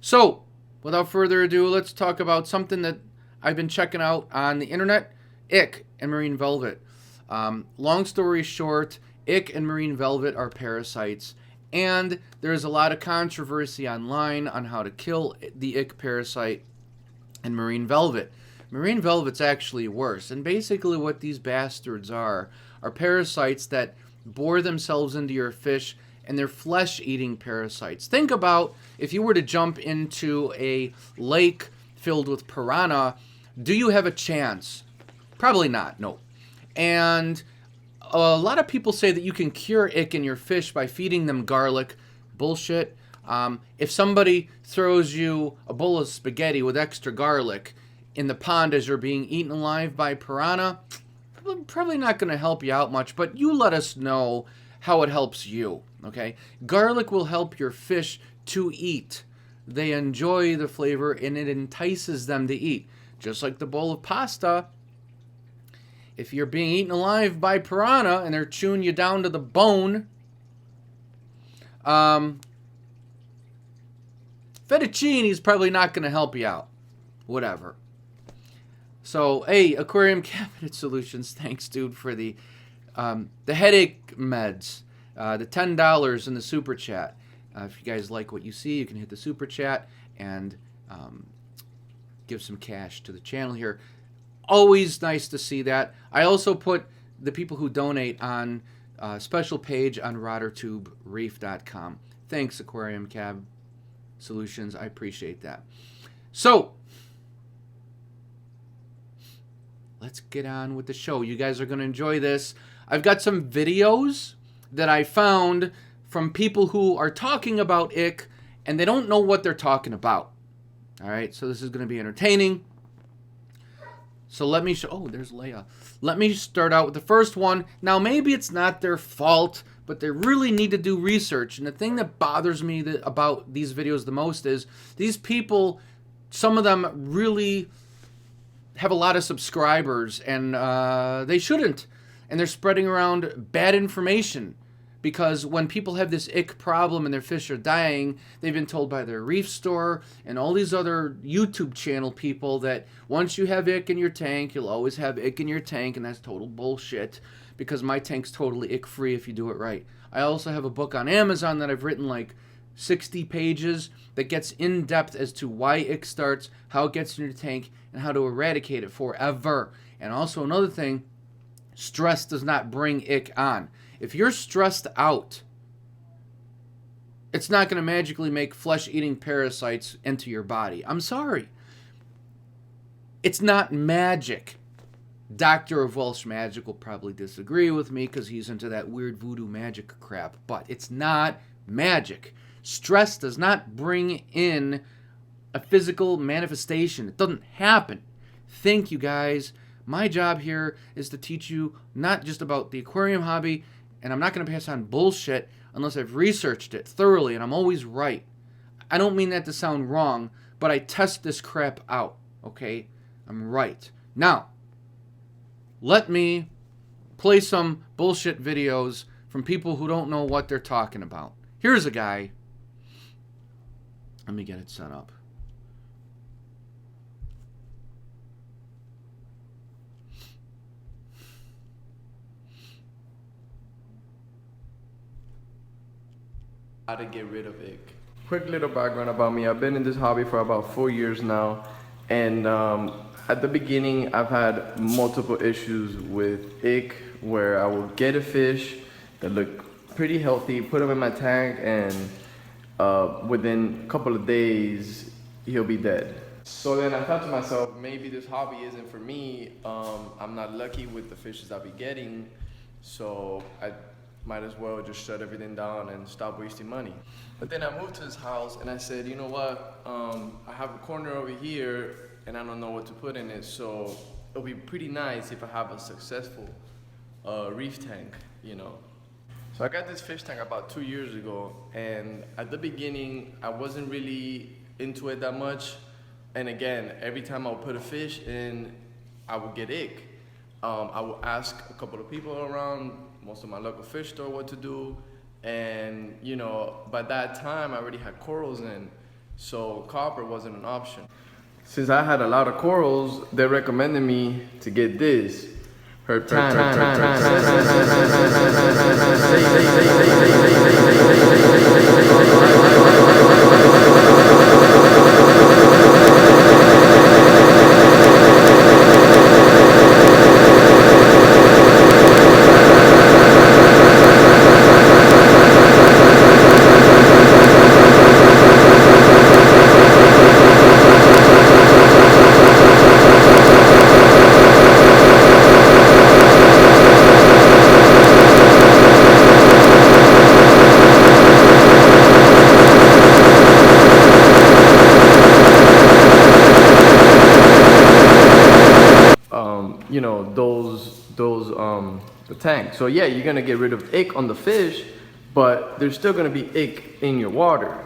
So, without further ado, let's talk about something that I've been checking out on the internet: ick and marine velvet. Long story short, ick and marine velvet are parasites, and there's a lot of controversy online on how to kill the ick parasite and marine velvet. Marine velvet's actually worse, and basically what these bastards are parasites that bore themselves into your fish, and they're flesh-eating parasites. Think about if you were to jump into a lake filled with piranha, do you have a chance? Probably not, no. And a lot of people say that you can cure ick in your fish by feeding them garlic. Bullshit. If somebody throws you a bowl of spaghetti with extra garlic in the pond as you're being eaten alive by piranha, probably not going to help you out much, but you let us know how it helps you, okay? Garlic will help your fish to eat. They enjoy the flavor and it entices them to eat. Just like the bowl of pasta, if you're being eaten alive by piranha and they're chewing you down to the bone, fettuccine is probably not going to help you out. Whatever. So, hey, Aquarium Cabinet Solutions, thanks, dude, for the headache meds, the $10 in the super chat. If you guys like what you see, you can hit the super chat and give some cash to the channel here. Always nice to see that. I also put the people who donate on a special page on RotterTubeReef.com. Thanks, Aquarium Cab Solutions. I appreciate that. So, let's get on with the show. You guys are going to enjoy this. I've got some videos that I found from people who are talking about ick, and they don't know what they're talking about. All right, so this is going to be entertaining. So let me show... Oh, there's Leia. Let me start out with the first one. Now, maybe it's not their fault, but they really need to do research. And the thing that bothers me about these videos the most is these people, some of them really have a lot of subscribers, and they shouldn't. And they're spreading around bad information, because when people have this ick problem and their fish are dying, they've been told by their reef store and all these other YouTube channel people that once you have ick in your tank, you'll always have ick in your tank, and that's total bullshit, because my tank's totally ick free if you do it right. I also have a book on Amazon that I've written like 60 pages that gets in depth as to why ick starts, how it gets in your tank, and how to eradicate it forever. And also another thing, stress does not bring ick on. If you're stressed out, it's not going to magically make flesh-eating parasites into your body. I'm sorry. It's not magic. Doctor of Welsh Magic will probably disagree with me because he's into that weird voodoo magic crap, but it's not magic. Stress does not bring in a physical manifestation. It doesn't happen. Thank you, guys. My job here is to teach you not just about the aquarium hobby, and I'm not going to pass on bullshit unless I've researched it thoroughly, and I'm always right. I don't mean that to sound wrong, but I test this crap out, okay? I'm right. Now, let me play some bullshit videos from people who don't know what they're talking about. Here's a guy. Let me get it set up. How to get rid of ick. Quick little background about me. I've been in this hobby for about 4 years now, and at the beginning I've had multiple issues with ick, where I will get a fish that look pretty healthy, put them in my tank, and within a couple of days he'll be dead. So then I thought to myself, maybe this hobby isn't for me. I'm not lucky with the fishes I'll be getting, so I might as well just shut everything down and stop wasting money. But then I moved to this house and I said, you know what, I have a corner over here and I don't know what to put in it, so it'll be pretty nice if I have a successful reef tank, you know. So I got this fish tank about 2 years ago, and at the beginning I wasn't really into it that much, and again, every time I would put a fish in, I would get ick. I would ask a couple of people around, most of my local fish store, what to do, and you know, by that time I already had corals in, So copper wasn't an option. Since I had a lot of corals, they recommended me to get this. You know, the tank. So yeah, you're gonna get rid of ick on the fish, but there's still gonna be ick in your water.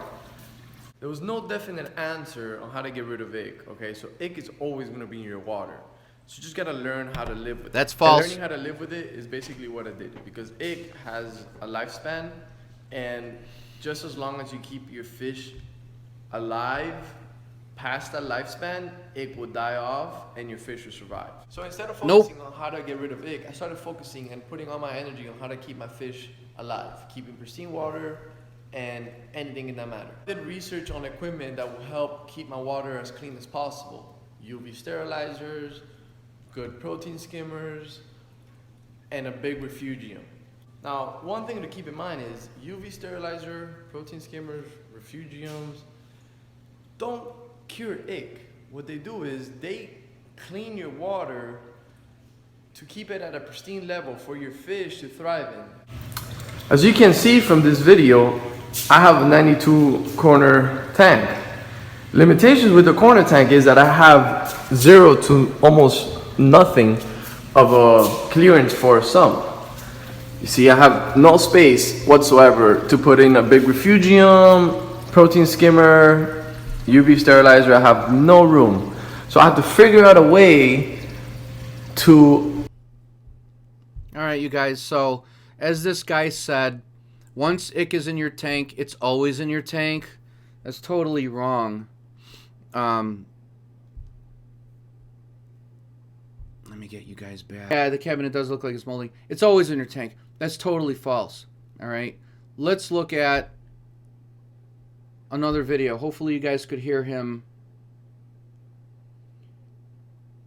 There was no definite answer on how to get rid of ick, okay? So ick is always gonna be in your water. So you just gotta learn how to live with it. That's false. And learning how to live with it is basically what I did, because ick has a lifespan, and just as long as you keep your fish alive past that lifespan, ick will die off and your fish will survive. So instead of focusing on how to get rid of ick, I started focusing and putting all my energy on how to keep my fish alive, keeping pristine water and anything in that matter. I did research on equipment that will help keep my water as clean as possible. UV sterilizers, good protein skimmers, and a big refugium. Now, one thing to keep in mind is UV sterilizer, protein skimmers, refugiums don't cure ick. What they do is they clean your water to keep it at a pristine level for your fish to thrive in. As you can see from this video, I have a 92 corner tank. Limitations with the corner tank is that I have 0 to almost nothing of a clearance for a sump. You see, I have no space whatsoever to put in a big refugium, protein skimmer, UV sterilizer. I have no room. So I have to figure out a way to... Alright, you guys, so as this guy said, once ick is in your tank, it's always in your tank. That's totally wrong. Let me get you guys back. Yeah, the cabinet does look like it's molding. It's always in your tank. That's totally false. Alright, let's look at another video. Hopefully you guys could hear him.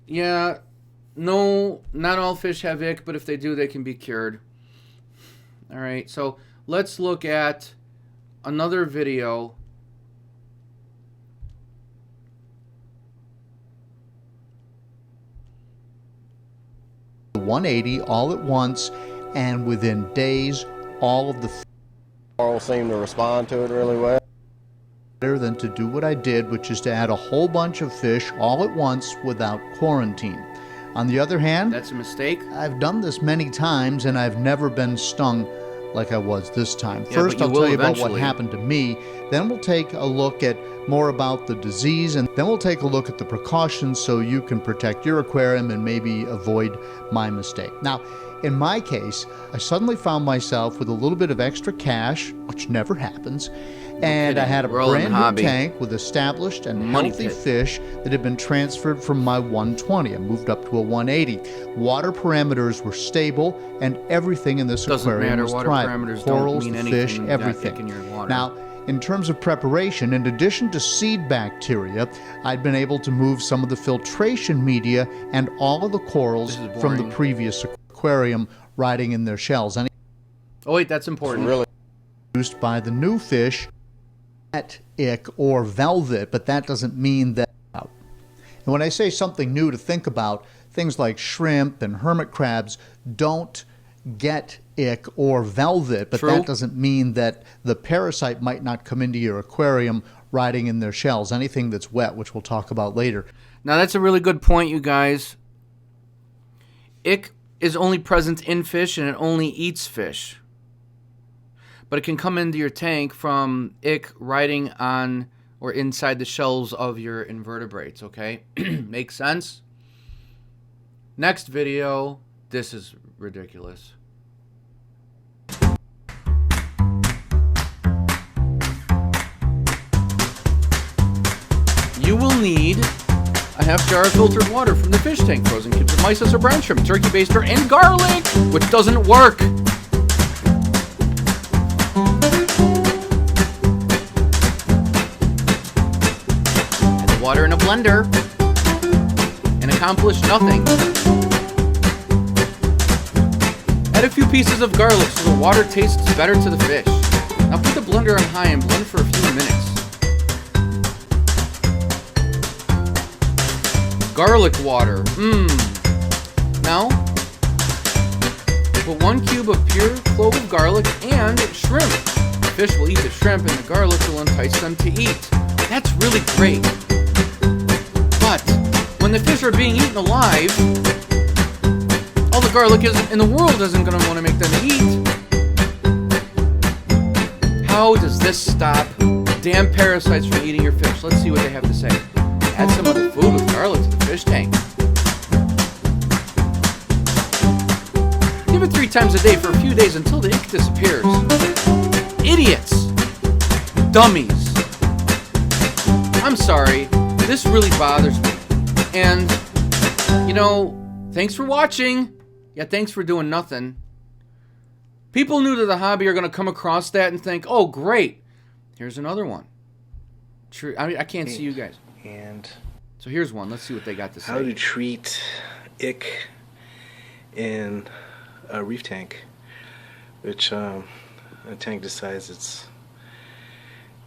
Yeah, no, not all fish have ick, but if they do, they can be cured. Alright, so let's look at another video. $180 all at once, and within days, all of the Coral seem to respond to it really well. better than to do what I did, which is to add a whole bunch of fish all at once without quarantine. On the other hand, That's a mistake. I've done this many times and I've never been stung like I was this time. Yeah, First, but you I'll tell will you about what eventually. happened to me. Then we'll take a look at more about the disease, and then we'll take a look at the precautions so you can protect your aquarium and maybe avoid my mistake. Now, in my case, I suddenly found myself with a little bit of extra cash, which never happens, and I had a We're all in brand the new hobby. tank with established and Money healthy pit. fish that had been transferred from my 120. I moved up to a 180. Water parameters were stable, and everything in this Doesn't aquarium matter. was Water thriving. parameters don't Corals, mean the anything fish, when you got everything. ick in your water. Now, in terms of preparation, in addition to seed bacteria, I'd been able to move some of the filtration media and all of the corals This is from the boring. previous aquarium rotting in their shells. Any Oh wait, that's important. Really, produced by the new fish at ick or velvet, but that doesn't mean that. And when I say something new to think about, things like shrimp and hermit crabs don't get ick or velvet, but True. that doesn't mean that the parasite might not come into your aquarium rotting in their shells. Anything that's wet, which we'll talk about later. Now that's a really good point, you guys. Ick is only present in fish and it only eats fish. But it can come into your tank from ick riding on or inside the shells of your invertebrates, okay? Makes sense? Next video, this is ridiculous. you will need a half jar of filtered water from the fish tank, frozen cubes of mysis or brown shrimp, turkey baster, and garlic, which doesn't work. Add the water in a blender and accomplish nothing. Add a few pieces of garlic so the water tastes better to the fish. Now put the blender on high and blend for a few minutes. Garlic water. Now, put 1 cube of pure clove of garlic and shrimp. The fish will eat the shrimp and the garlic will entice them to eat. That's really great. But when the fish are being eaten alive, all the garlic in the world isn't going to want to make them eat. How does this stop damn parasites from eating your fish? Let's see what they have to say. Add some of the food with garlic to the fish tank. Give it 3 times a day for a few days until the ick disappears. Idiots! Dummies! I'm sorry, this really bothers me. And, you know, thanks for watching. Yeah, thanks for doing nothing. People new to the hobby are going to come across that and think, oh, great. Here's another one. True. I can't see you guys. And so here's one. Let's see what they got to say. how to treat ick in a reef tank, which a tank this size, it's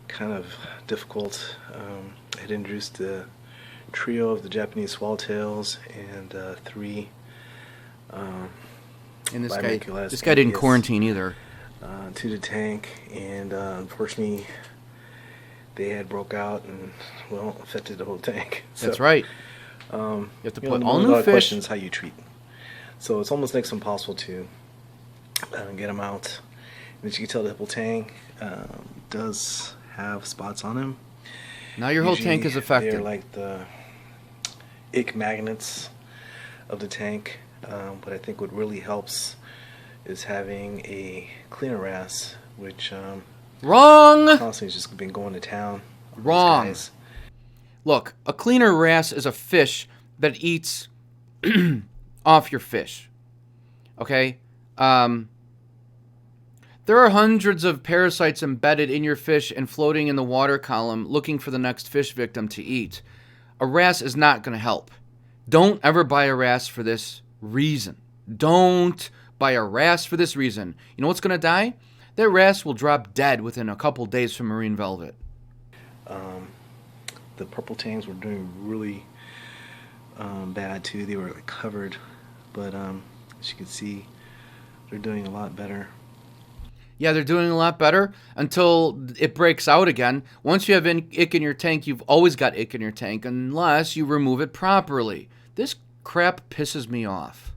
kind of difficult. I had introduced the trio of the Japanese swallowtails and 3 and this bimaculus guy didn't Pantheas, quarantine either. to the tank, and unfortunately they had broke out and, well, affected the whole tank. That's right. You have to know, put the all million new dollar fish. question is how you treat. So it's almost next to impossible to get them out. And as you can tell, the whole tank does have spots on him. Now your whole tank is Usually affected. They're like the ick magnets of the tank. But I think what really helps is having a cleaner wrasse, which Wrong! constantly has just been going to town. on these Wrong. guys. Look, a cleaner wrasse is a fish that eats off your fish. Okay? There are hundreds of parasites embedded in your fish and floating in the water column looking for the next fish victim to eat. A wrasse is not going to help. Don't ever buy a wrasse for this reason. Don't buy a wrasse for this reason. You know what's going to die? That wrasse will drop dead within a couple days from marine velvet. The purple tangs were doing really bad too. They were like covered, but as you can see, they're doing a lot better. Yeah, they're doing a lot better until it breaks out again. Once you have ick in your tank, you've always got ick in your tank unless you remove it properly. This crap pisses me off.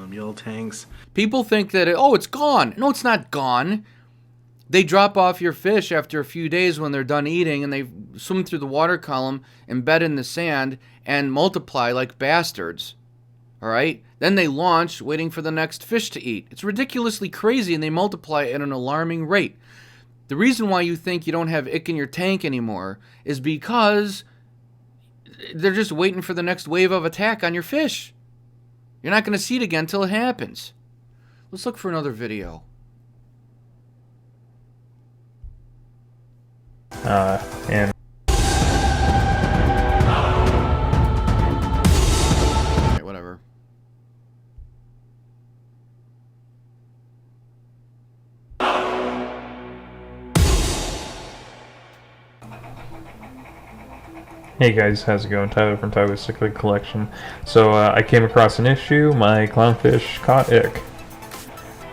Yellow tangs. People think that, oh, it's gone. No, it's not gone. They drop off your fish after a few days when they're done eating, and they swim through the water column, embed in the sand, and multiply like bastards. All right? Then they launch, waiting for the next fish to eat. It's ridiculously crazy, and they multiply at an alarming rate. The reason why you think you don't have ick in your tank anymore is because they're just waiting for the next wave of attack on your fish. You're not going to see it again until it happens. Let's look for another video. And Alright, whatever. hey guys, how's it going? Tyler from Tyler's Cyclic Collection. So I came across an issue. My clownfish caught ick.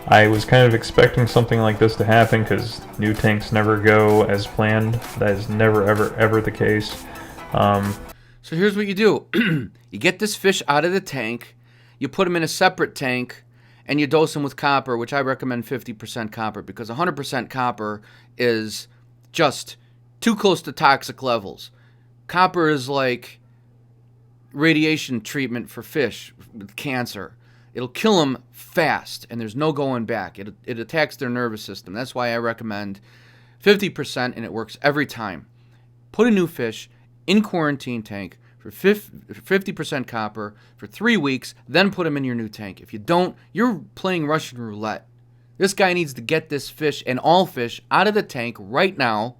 I was kind of expecting something like this to happen because new tanks never go as planned. That is never ever the case. So here's what you do. You get this fish out of the tank, you put him in a separate tank, and you dose him with copper, which I recommend 50% copper because 100% copper is just too close to toxic levels. Copper is like radiation treatment for fish with cancer. It'll kill them fast, and there's no going back. It attacks their nervous system. That's why I recommend 50%, and it works every time. Put a new fish in quarantine tank for 50% copper for 3 weeks, then put him in your new tank. If you don't, you're playing Russian roulette. This guy needs to get this fish and all fish out of the tank right now,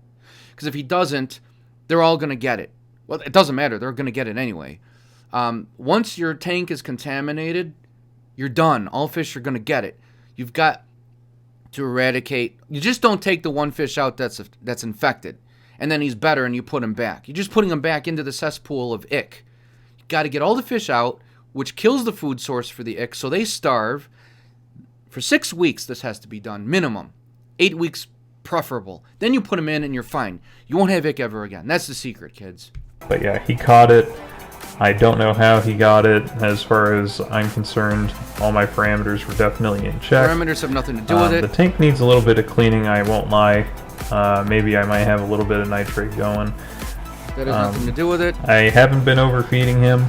because if he doesn't, they're all going to get it. Well, it doesn't matter. They're going to get it anyway. Once your tank is contaminated, you're done. All fish are going to get it. You've got to eradicate. You just don't take the one fish out that's infected, and then he's better and you put him back. You're just putting him back into the cesspool of ick. You got to get all the fish out, which kills the food source for the ick, so they starve. For 6 weeks, this has to be done, minimum. 8 weeks, preferable. Then you put him in and you're fine. You won't have ick ever again. That's the secret, kids. But yeah, he caught it. I don't know how he got it. As far as I'm concerned, all my parameters were definitely in check. Parameters have nothing to do with it. The tank needs a little bit of cleaning, I won't lie. Maybe I might have a little bit of nitrate going. That has nothing to do with it. I haven't been overfeeding him.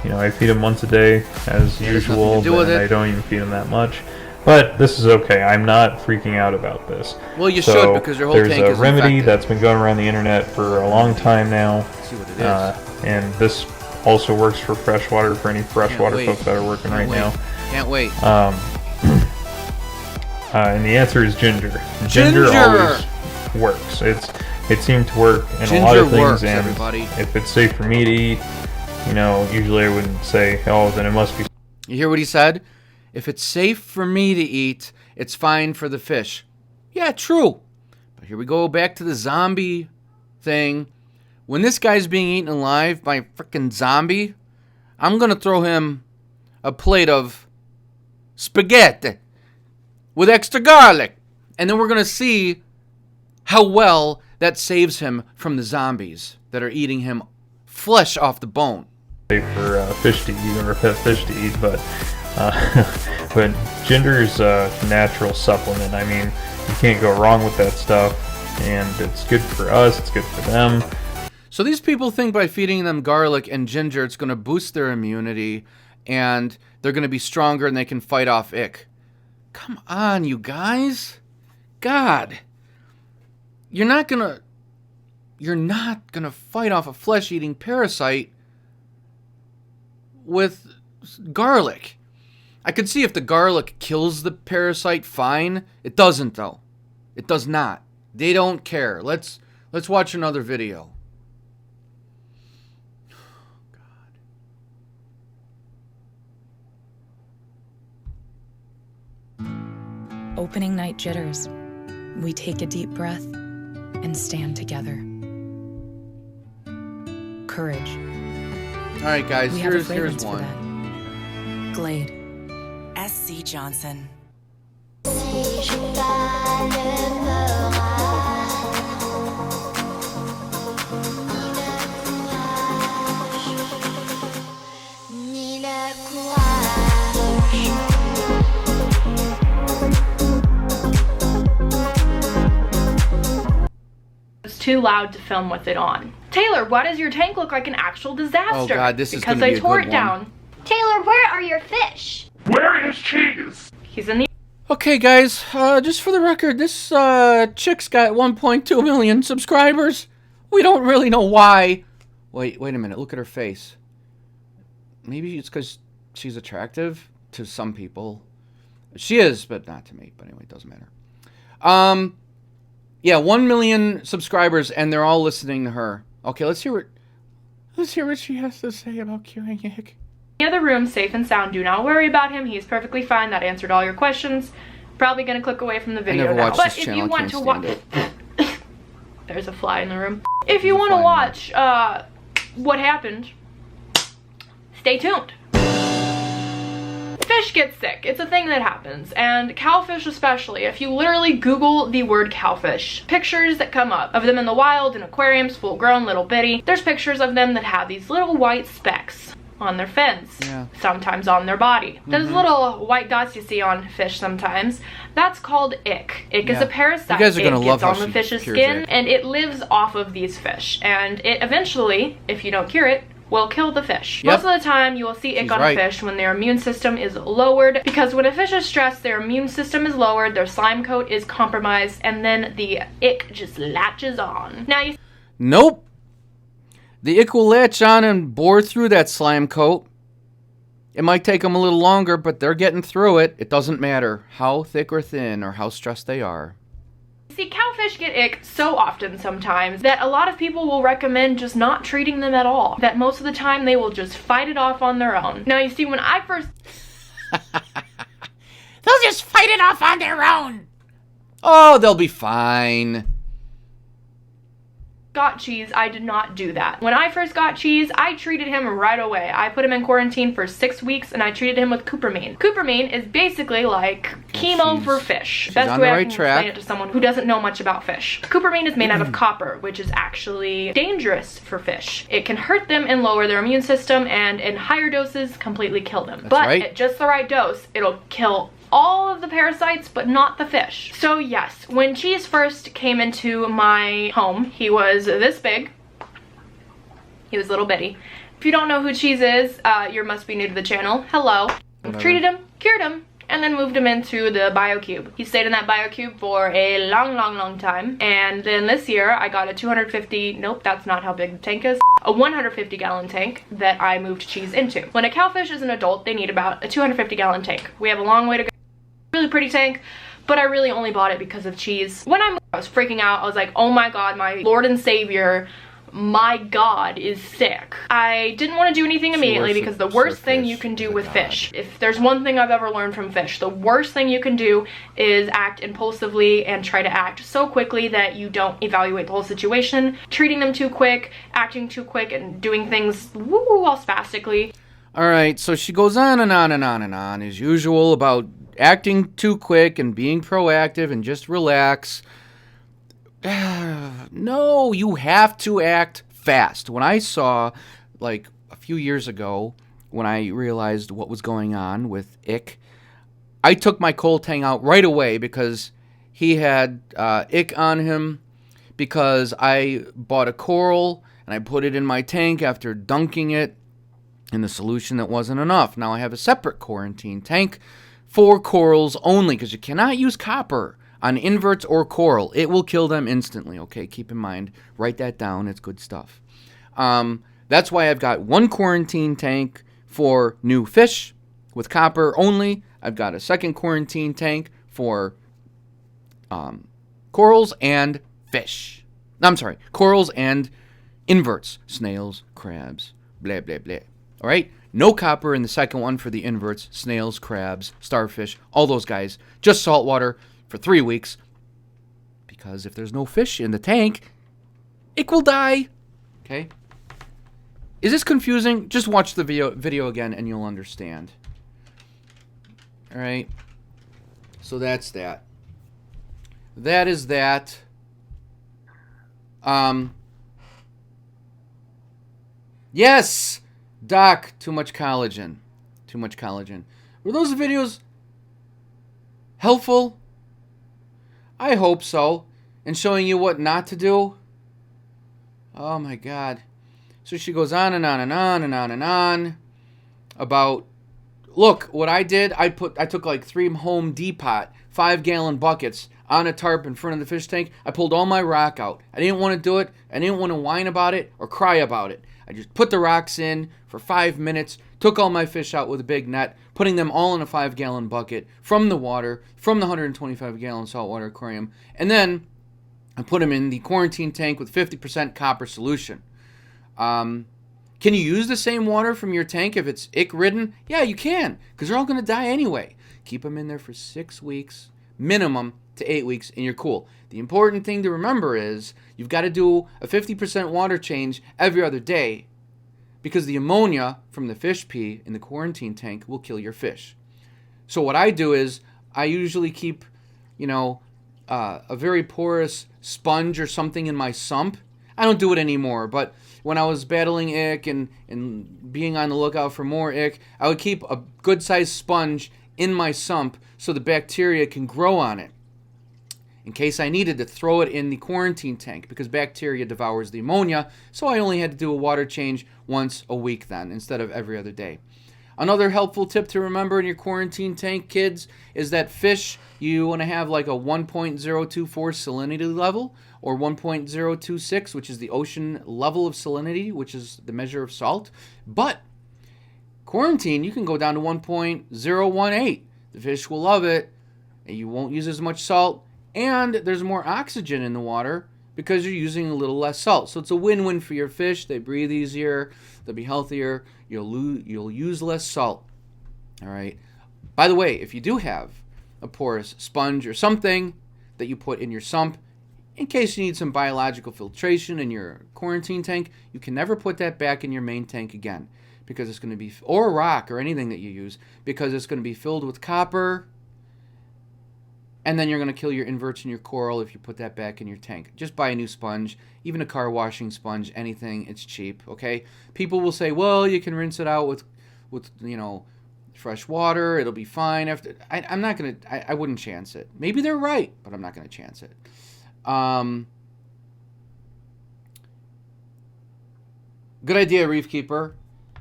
You know, I feed him once a day as usual, but I don't even feed him that much. But this is okay. I'm not freaking out about this. Well, you should, because your whole tank is There's a remedy infected. that's been going around the internet for a long time now. Let's see what it is. And this also works for freshwater, for any freshwater folks that are working right now. Can't wait. And the answer is ginger. Ginger always works. It seemed to work in a lot of things, works, and everybody. if it's safe for me to eat, you know, usually I wouldn't say, oh, then it must be. You hear what he said? If it's safe for me to eat, it's fine for the fish. Yeah, true. But here we go back to the zombie thing. When this guy's being eaten alive by a freaking zombie, I'm going to throw him a plate of spaghetti with extra garlic. And then we're going to see how well that saves him from the zombies that are eating him flesh off the bone. For fish to eat, or pet fish to eat, but ginger is a natural supplement. I mean, you can't go wrong with that stuff, and it's good for us, it's good for them. So these people think by feeding them garlic and ginger, it's going to boost their immunity, and they're going to be stronger and they can fight off ick. Come on, you guys. God. You're not going to fight off a flesh-eating parasite with garlic. I could see if the garlic kills the parasite, fine. It doesn't, though. It does not. They don't care. Let's watch another video. Opening night jitters. We take a deep breath and stand together. Courage. All right, guys, We have a here's fragrance for one. that. Glade. S.C. Johnson. It's too loud to film with it on. Taylor, why does your tank look like an actual disaster? Oh God, this is because gonna be I a tore good it one. down. Taylor, where are your fish? Where is cheese? He's in the Okay, guys, just for the record, this chick's got 1.2 million subscribers. We don't really know why. Wait a minute. Look at her face. Maybe it's because she's attractive to some people. She is, but not to me. But anyway, it doesn't matter. Yeah, 1 million subscribers, and they're all listening to her. Okay, let's hear what she has to say about curing ick. other room, safe and sound. Do not worry about him. He's perfectly fine. That answered all your questions. Probably gonna click away from the video never now. watched But this if channel, you want can't to stand watch, there's a fly in the room. If you want to watch what happened, stay tuned. Fish get sick. It's a thing that happens, and cowfish especially. If you literally Google the word cowfish, pictures that come up of them in the wild, in aquariums, full grown, little bitty. There's pictures of them that have these little white specks on their fins, sometimes on their body. Those little white dots you see on fish sometimes, that's called ick. Ick is a parasite. You guys are gonna it love gets how on the she fish's cures skin, ick. and it lives off of these fish. And it eventually, if you don't cure it, will kill the fish. Yep. Most of the time, you will see ick on a fish when their immune system is lowered, because when a fish is stressed, their immune system is lowered, their slime coat is compromised, and then the ick just latches on. Now you Nope. The ick will latch on and bore through that slime coat. It might take them a little longer, but they're getting through it. It doesn't matter how thick or thin or how stressed they are. See, cowfish get ick so often sometimes that a lot of people will recommend just not treating them at all. That most of the time they will just fight it off on their own. Now, you see, when I first... They'll just fight it off on their own. Oh, they'll be fine. Got Cheese, I did not do that. When I first got Cheese, I treated him right away. I put him in quarantine for 6 weeks and I treated him with cupramine. Cupramine is basically like chemo for fish. Best way I can explain it to someone who doesn't know much about fish. Cupramine is made out of copper, which is actually dangerous for fish. It can hurt them and lower their immune system, and in higher doses completely kill them. But at just the right dose, it'll kill all of the parasites, but not the fish. So yes, when Cheese first came into my home, he was this big. He was little bitty. If you don't know who Cheese is, you must be new to the channel. Hello. Treated him, cured him, and then moved him into the BioCube. He stayed in that BioCube for a long time. And then this year, I got a 250, nope, that's not how big the tank is, a 150 gallon tank that I moved Cheese into. When a cowfish is an adult, they need about a 250 gallon tank. We have a long way to go. Really pretty tank, but I really only bought it because of Cheese. When I was freaking out, I was like, oh my god, my Lord and Savior, my god is sick. I didn't want to do anything immediately because the worst thing you can do with fish, if there's one thing I've ever learned from fish, the worst thing you can do is act impulsively and try to act so quickly that you don't evaluate the whole situation. Treating them too quick, acting too quick, and doing things all spastically. Alright, so she goes on and on and on and on as usual about acting too quick and being proactive and just relax. No, you have to act fast. When I saw, like, a few years ago, when I realized what was going on with ick, I took my coal tang out right away because he had ick on him, because I bought a coral and I put it in my tank after dunking it in the solution that wasn't enough. Now I have a separate quarantine tank for corals only, because you cannot use copper on inverts or coral. It will kill them instantly, okay? Keep in mind. Write that down. It's good stuff. That's why I've got one quarantine tank for new fish with copper only. I've got a second quarantine tank for corals and fish. I'm sorry, corals and inverts. Snails, crabs, blah, blah, blah. All right? No copper in the second one for the inverts, snails, crabs, starfish, all those guys. Just saltwater for 3 weeks. Because if there's no fish in the tank, it will die. Okay? Is this confusing? Just watch the video again and you'll understand. All right? So that's that. That is that. Yes! Doc, too much collagen. Too much collagen. Were those videos helpful? I hope so. And showing you what not to do? Oh my god. So she goes on and on and on and on and on about, look, what I did, I took like 3 Home Depot 5-gallon buckets on a tarp in front of the fish tank. I pulled all my rock out. I didn't want to do it. I didn't want to whine about it or cry about it. I just put the rocks in for 5 minutes, took all my fish out with a big net, putting them all in a 5-gallon bucket from the water, from the 125-gallon saltwater aquarium, and then I put them in the quarantine tank with 50% copper solution. Can you use the same water from your tank if it's ick-ridden? Yeah, you can, because they're all going to die anyway. Keep them in there for 6 weeks, minimum to 8 weeks, and you're cool. The important thing to remember is you've got to do a 50% water change every other day, because the ammonia from the fish pee in the quarantine tank will kill your fish. So what I do is I usually keep, a very porous sponge or something in my sump. I don't do it anymore, but when I was battling ick and being on the lookout for more ick, I would keep a good-sized sponge in my sump so the bacteria can grow on it, in case I needed to throw it in the quarantine tank, because bacteria devours the ammonia, so I only had to do a water change once a week then, instead of every other day. Another helpful tip to remember in your quarantine tank, kids, is that fish, you want to have like a 1.024 salinity level, or 1.026, which is the ocean level of salinity, which is the measure of salt. But quarantine, you can go down to 1.018. The fish will love it, and you won't use as much salt, and there's more oxygen in the water because you're using a little less salt. So it's a win-win for your fish. They breathe easier, they'll be healthier, you'll use less salt. All right. By the way, if you do have a porous sponge or something that you put in your sump, in case you need some biological filtration in your quarantine tank, you can never put that back in your main tank again, because it's going to be, or a rock or anything that you use, because it's going to be filled with copper, and then you're going to kill your inverts and your coral if you put that back in your tank. Just buy a new sponge, even a car washing sponge, anything, it's cheap, okay? People will say, well, you can rinse it out with fresh water, it'll be fine. After I'm not going to, I wouldn't chance it. Maybe they're right, but I'm not going to chance it. Good idea, Reef Keeper.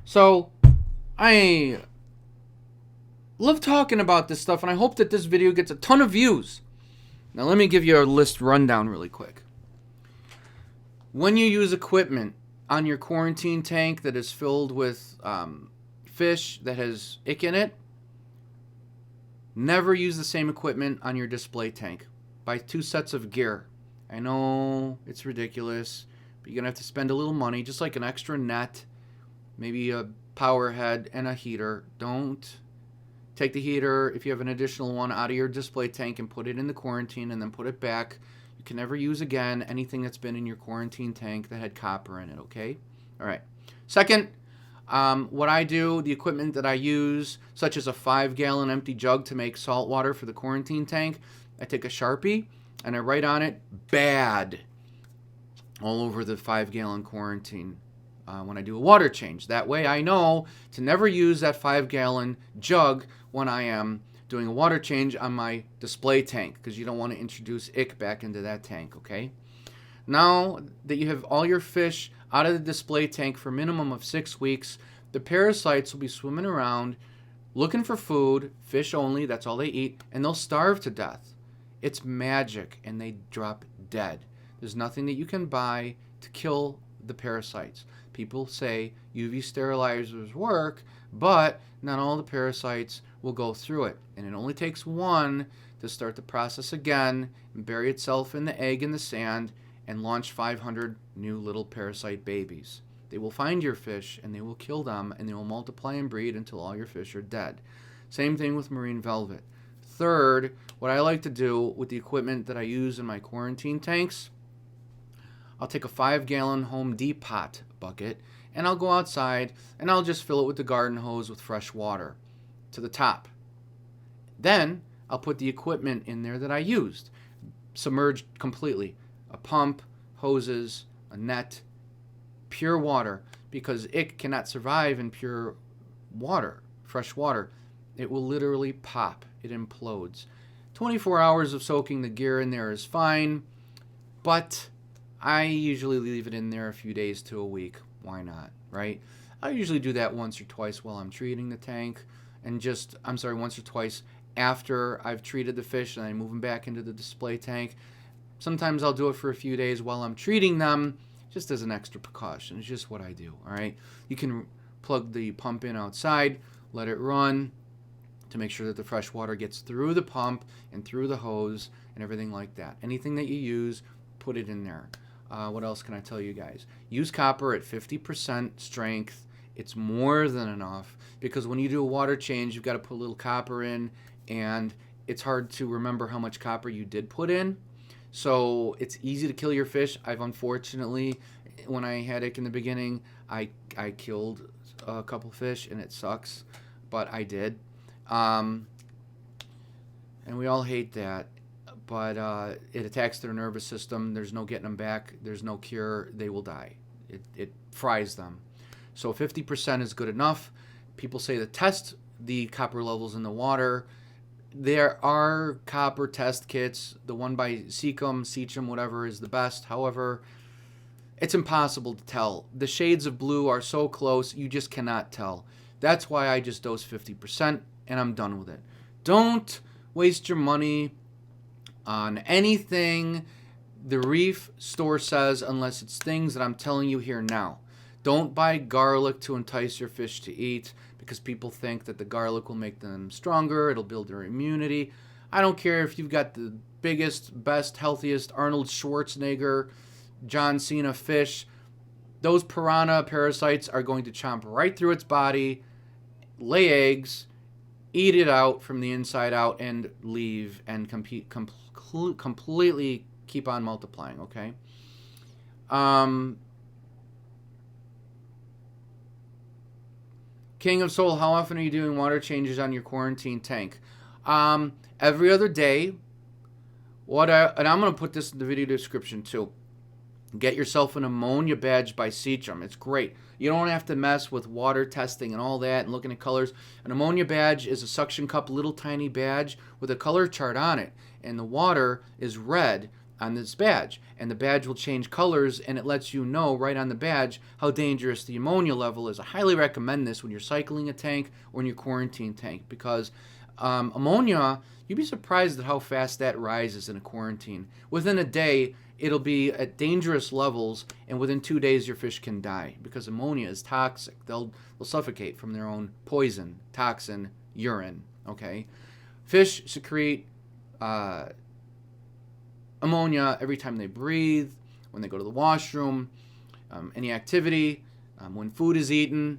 So, I love talking about this stuff, and I hope that this video gets a ton of views. Now, let me give you a list rundown really quick. When you use equipment on your quarantine tank that is filled with fish that has ick in it, never use the same equipment on your display tank. Buy 2 sets of gear. I know it's ridiculous, but you're going to have to spend a little money, just like an extra net, maybe a power head and a heater. Don't take the heater, if you have an additional one, out of your display tank and put it in the quarantine and then put it back. You can never use again anything that's been in your quarantine tank that had copper in it, okay? All right. Second, what I do, the equipment that I use, such as a 5-gallon empty jug to make salt water for the quarantine tank, I take a Sharpie and I write on it, bad, all over the 5-gallon quarantine when I do a water change. That way I know to never use that 5-gallon jug when I am doing a water change on my display tank, because you don't want to introduce ick back into that tank, okay? Now that you have all your fish out of the display tank for a minimum of 6 weeks, the parasites will be swimming around looking for food, fish only, that's all they eat, and they'll starve to death. It's magic, and they drop dead. There's nothing that you can buy to kill the parasites. People say UV sterilizers work, but not all the parasites will go through it. And it only takes one to start the process again and bury itself in the egg in the sand and launch 500 new little parasite babies. They will find your fish and they will kill them, and they will multiply and breed until all your fish are dead. Same thing with marine velvet. Third, what I like to do with the equipment that I use in my quarantine tanks, I'll take a 5-gallon Home Depot bucket and I'll go outside and I'll just fill it with the garden hose with fresh water to the top. Then I'll put the equipment in there that I used, submerged completely. A pump, hoses, a net, pure water, because it cannot survive in pure water, fresh water. It will literally pop. It implodes. 24 hours of soaking the gear in there is fine, but I usually leave it in there a few days to a week. Why not, right? I usually do that once or twice while I'm treating the tank, and once or twice after I've treated the fish and I move them back into the display tank. Sometimes I'll do it for a few days while I'm treating them, just as an extra precaution. It's just what I do, all right? You can plug the pump in outside, let it run to make sure that the fresh water gets through the pump and through the hose and everything like that. Anything that you use, put it in there. What else can I tell you guys? Use copper at 50% strength. It's more than enough, because when you do a water change, you've got to put a little copper in, and it's hard to remember how much copper you did put in. So it's easy to kill your fish. I've unfortunately, when I had it in the beginning, I killed a couple fish, and it sucks, but I did. And we all hate that. But it attacks their nervous system. There's no getting them back. There's no cure. They will die. It fries them. So 50% is good enough. People say to test the copper levels in the water. There are copper test kits. The one by Seachem, whatever, is the best. However, it's impossible to tell. The shades of blue are so close, you just cannot tell. That's why I just dose 50% and I'm done with it. Don't waste your money on anything the reef store says unless it's things that I'm telling you here now. Don't buy garlic to entice your fish to eat because people think that the garlic will make them stronger, it'll build their immunity. I don't care if you've got the biggest, best, healthiest Arnold Schwarzenegger, John Cena fish. Those piranha parasites are going to chomp right through its body, lay eggs, eat it out from the inside out, and leave and completely keep on multiplying, okay? King of Soul, how often are you doing water changes on your quarantine tank? Every other day. And I'm going to put this in the video description too. Get yourself an ammonia badge by Seacham. It's great. You don't have to mess with water testing and all that and looking at colors. An ammonia badge is a suction cup, little tiny badge with a color chart on it. And the water is red on this badge. And the badge will change colors, and it lets you know right on the badge how dangerous the ammonia level is. I highly recommend this when you're cycling a tank or in your quarantine tank, because ammonia, you'd be surprised at how fast that rises in a quarantine. Within a day, it'll be at dangerous levels, and within 2 days, your fish can die because ammonia is toxic. They'll suffocate from their own poison, toxin, urine. Okay, fish secrete ammonia every time they breathe, when they go to the washroom, any activity, when food is eaten,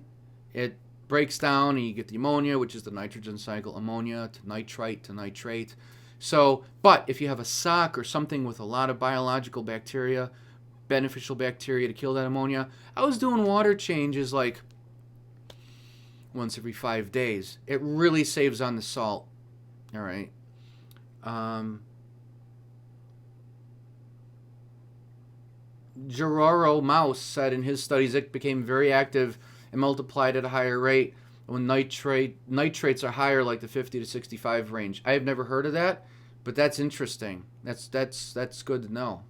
it breaks down and you get the ammonia, which is the nitrogen cycle, ammonia to nitrite to nitrate. So, but if you have a sock or something with a lot of biological bacteria, beneficial bacteria to kill that ammonia, I was doing water changes like once every 5 days. It really saves on the salt. All right. Gerardo Mouse said in his studies it became very active and multiplied at a higher rate when nitrates are higher, like the 50 to 65 range. I have never heard of that, but that's interesting. That's good to know.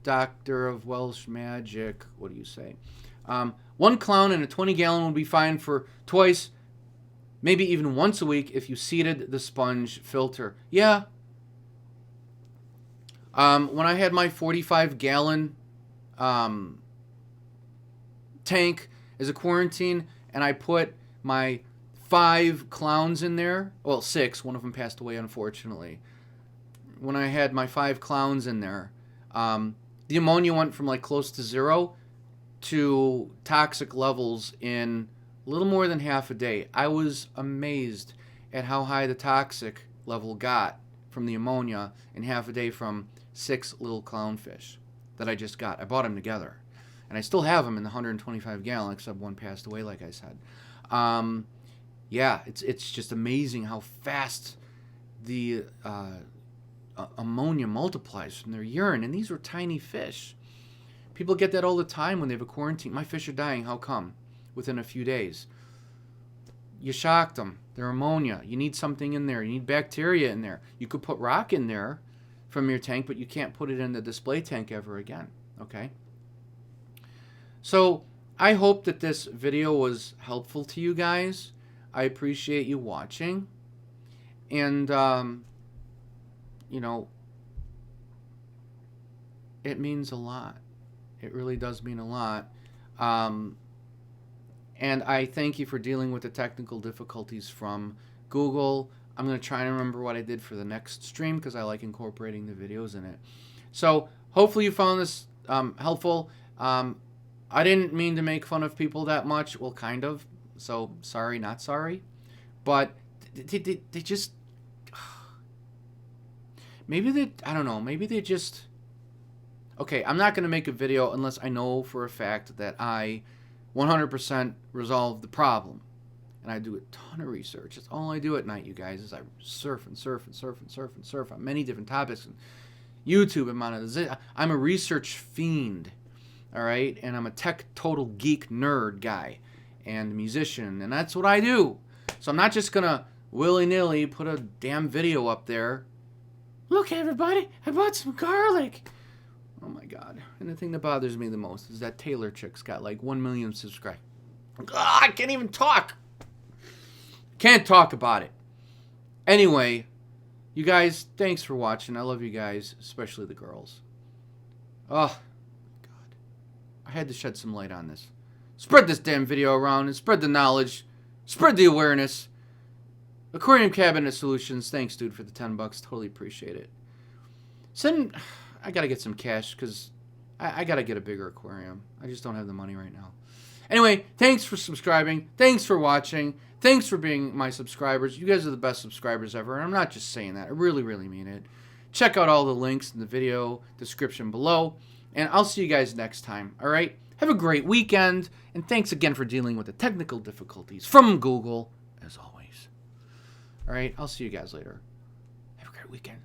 Doctor of Welsh Magic, what do you say? 1 clown in a 20-gallon would be fine for twice, maybe even once a week if you seeded the sponge filter. Yeah. When I had my 45-gallon tank as a quarantine, and I put my 5 clowns in there, well, 6, one of them passed away unfortunately. When I had my 5 clowns in there, the ammonia went from like close to 0 to toxic levels in a little more than half a day. I was amazed at how high the toxic level got from the ammonia in half a day from 6 little clownfish that I just got. I bought them together. And I still have them in the 125 gallon, except one passed away, like I said. Yeah, it's just amazing how fast the ammonia multiplies from their urine. And these were tiny fish. People get that all the time when they have a quarantine. My fish are dying. How come? Within a few days. You shocked them. They're ammonia. You need something in there. You need bacteria in there. You could put rock in there from your tank, but you can't put it in the display tank ever again. Okay? So, I hope that this video was helpful to you guys. I appreciate you watching. And, you know, it means a lot. It really does mean a lot. And I thank you for dealing with the technical difficulties from Google. I'm going to try and remember what I did for the next stream because I like incorporating the videos in it. So hopefully you found this helpful. I didn't mean to make fun of people that much. Well, kind of. So sorry, not sorry. But they just... Maybe they... I don't know. Maybe they just... Okay, I'm not going to make a video unless I know for a fact that I 100% resolve the problem. And I do a ton of research. That's all I do at night, you guys, is I surf and surf and surf and surf and surf on many different topics. And YouTube and monetization. I'm a research fiend, all right? And I'm a tech total geek nerd guy and musician, and that's what I do. So I'm not just going to willy-nilly put a damn video up there. Look, everybody, I bought some garlic. Oh, my God. And the thing that bothers me the most is that Taylor chick's got like 1 million subscribers. I can't even talk. Can't talk about it. Anyway, you guys, thanks for watching. I love you guys, especially the girls. Oh, God. I had to shed some light on this. Spread this damn video around and spread the knowledge. Spread the awareness. Aquarium Cabinet Solutions. Thanks, dude, for the $10. Totally appreciate it. I gotta get some cash because I gotta get a bigger aquarium. I just don't have the money right now. Anyway, thanks for subscribing. Thanks for watching. Thanks for being my subscribers. You guys are the best subscribers ever, and I'm not just saying that. I really, really mean it. Check out all the links in the video description below, and I'll see you guys next time, all right? Have a great weekend, and thanks again for dealing with the technical difficulties from Google, as always. All right, I'll see you guys later. Have a great weekend.